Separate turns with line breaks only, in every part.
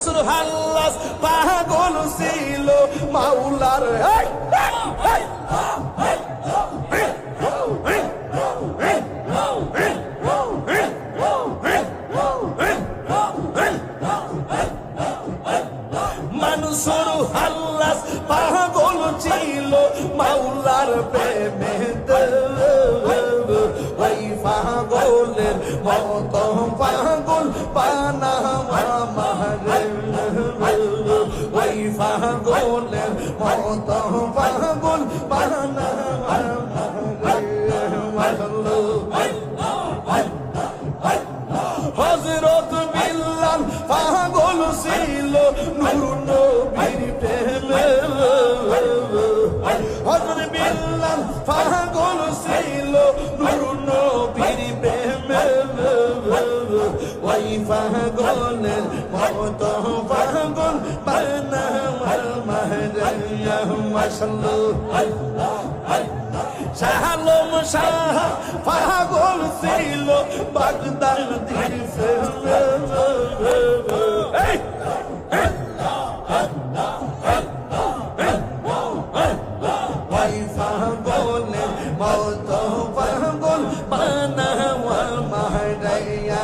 হাল্লাস পাগল ছিল মাওলার মানুষের হাল্লাস পাগল ছিল মাওলার প্রেমেতে ওই পাগলের মত পাগল পানা মারে ওই পাগলের মত পাগল পানা হযরত বিল্লাল পাগল ছিল নূর নবীর প্রেমে হযরত বিল্লাল পাগল ছিল নূর নবীর প্রেমে ওই পাগলের মত পাগল বানাওয়ার মাহরিয়া মাশাআল্লাহ শাহালম শাহ পাগল ছিল বাগদাদির ওই পাগলের মত পাগল বানাওয়ার মাহরিয়া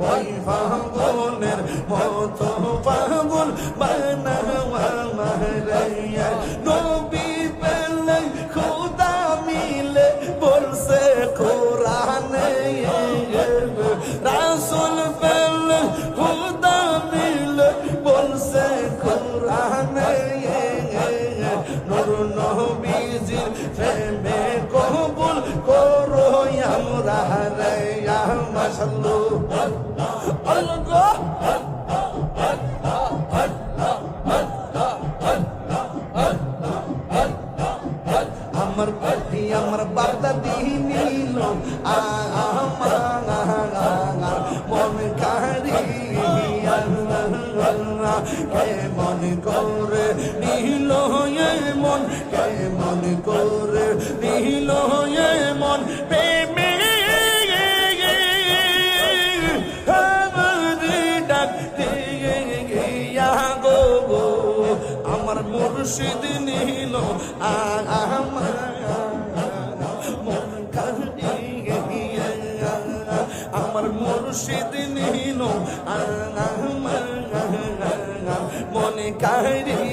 ওই পাগলের মত পাগল বানাওয়ার মাহরিয়া নবী পেলে খুদা মিলে বলছে কোরআনে রাসূল পেলে খুদা মিলে বলছে কোরআনে নূর নবীজির প্রেমে কবুল করো আমরা রে ইয়া মাশাআল্লাহ আল্লাহ আমার পাটি আমার বাগদাদি নীল মন কারিয়া কে মন করে নীল মন কে মন করে নীল মন প্রেমে ডাক দিয়া গো আমার মুর্শিদ নীল আমার মন কারিয়া আমার মুর্শিদ নীল মন কারিয়া